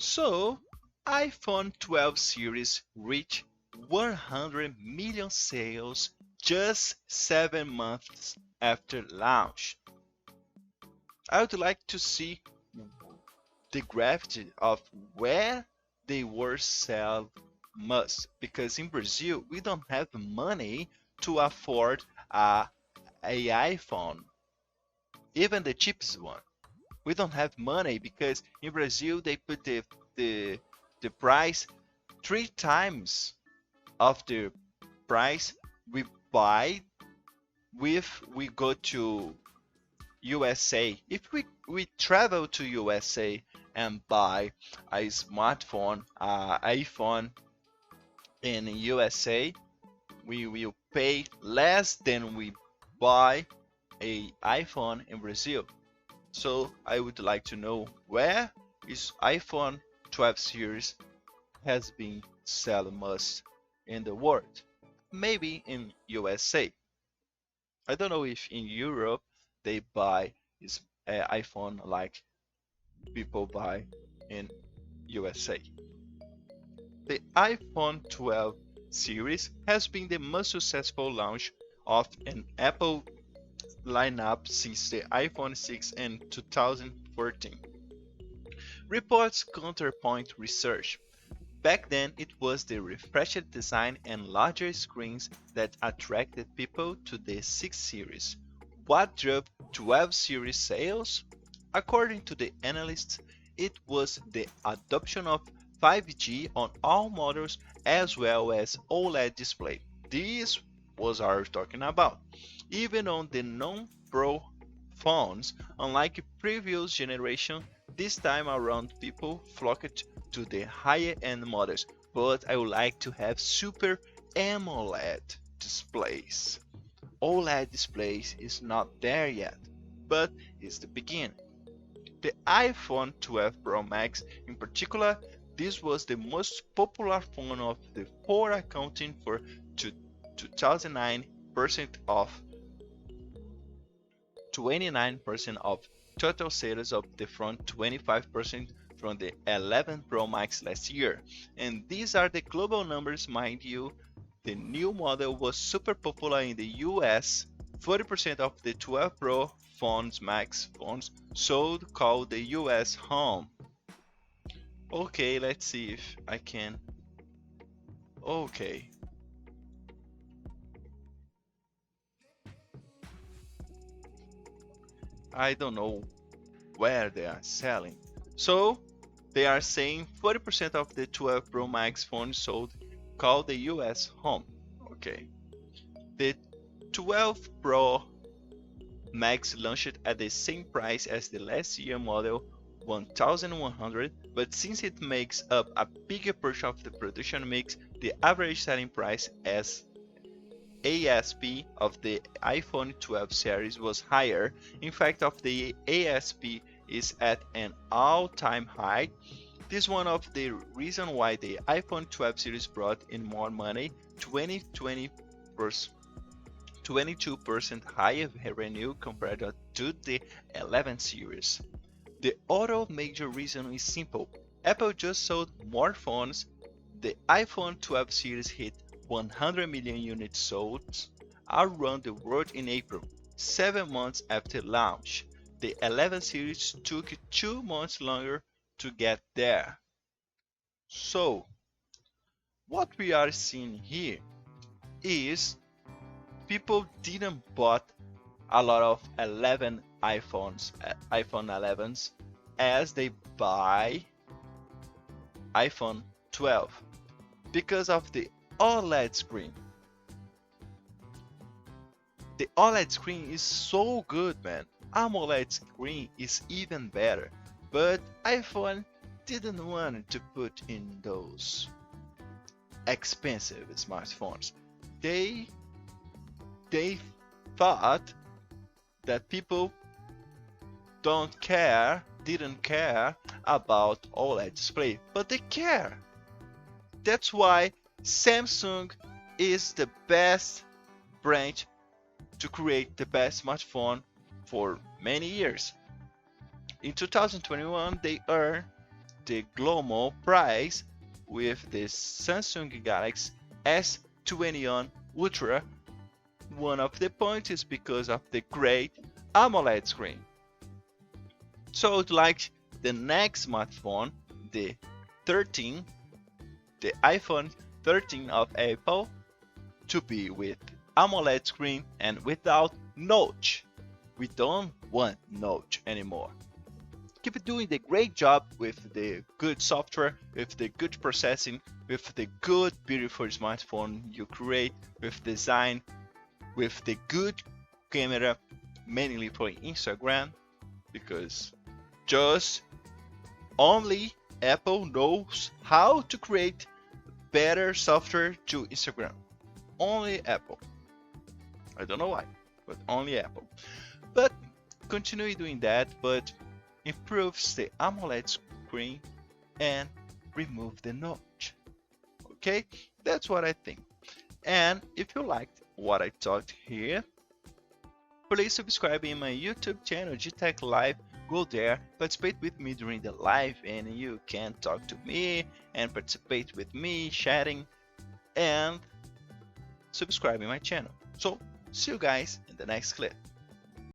So, iPhone 12 series reached 100 million sales just 7 months after launch. I would like to see the gravity of where they were sold most, because in Brazil we don't have money to afford a iPhone, even the cheapest one. We don't have money because in Brazil they put the the price three times of the price we buy if we go to USA. If we travel to USA and buy a smartphone, iPhone in USA, we will pay less than we buy a iPhone in Brazil. So I would like to know where is iPhone 12 series has been sold most in the world. Maybe in USA. I don't know if in Europe they buy this iPhone like people buy in USA. The iPhone 12 series has been the most successful launch of an Apple lineup since the iPhone 6 in 2014. Reports counterpoint research. Back then, it was the refreshed design and larger screens that attracted people to the 6 series. What drove 12 series sales? According to the analysts, it was the adoption of 5G on all models as well as OLED display. This was our talking about. Even on the non-Pro phones, unlike previous generation, this time around people flocked to the higher end models, but I would like to have Super AMOLED displays. OLED displays is not there yet, but it's the beginning. The iPhone 12 Pro Max in particular, this was the most popular phone of the four, accounting for 2009% of 29% of total sales of the front, 25% from the 11 Pro Max last year. And these are the global numbers, mind you. The new model was super popular in the US. 40% of the 12 Pro phones, Max phones, sold called the US home. Okay, let's see if I can. Okay, I don't know where they are selling. So they are saying 40% of the 12 Pro Max phones sold call the US home. Okay. The 12 Pro Max launched at the same price as the last year model 1100, but since it makes up a bigger portion of the production mix, the average selling price as ASP of the iPhone 12 series was higher. In fact, of the ASP is at an all-time high. This is one of the reasons why the iPhone 12 series brought in more money, 22% higher revenue compared to the 11 series. The other major reason is simple. Apple just sold more phones. The iPhone 12 series hit 100 million units sold around the world in April, 7 months after launch. The 11 series took 2 months longer to get there. So, what we are seeing here is people didn't bought a lot of 11 iPhone 11s as they buy iPhone 12 because of the OLED screen. The OLED screen is so good, man. AMOLED screen is even better, but iPhone didn't want to put in those expensive smartphones. They they thought that people didn't care about OLED display, but they care. That's why Samsung is the best brand to create the best smartphone for many years. In 2021, they earned the global price with the Samsung Galaxy S21 Ultra. One of the points is because of the great AMOLED screen. So it's like the next smartphone, the 13, the iPhone 13 of Apple, to be with AMOLED screen and without notch. We don't want notch anymore. Keep doing the great job with the good software, with the good processing, with the good beautiful smartphone you create, with design, with the good camera, mainly for Instagram, because just only Apple knows how to create better software to Instagram. Only Apple. I don't know why, but only Apple. But continue doing that, but improves the AMOLED screen and remove the notch. Okay, that's what I think. And if you liked what I talked here, please subscribe in my YouTube channel, GTech Live. Go there, participate with me during the live, and you can talk to me and participate with me, chatting, and subscribe in my channel. So, see you guys in the next clip.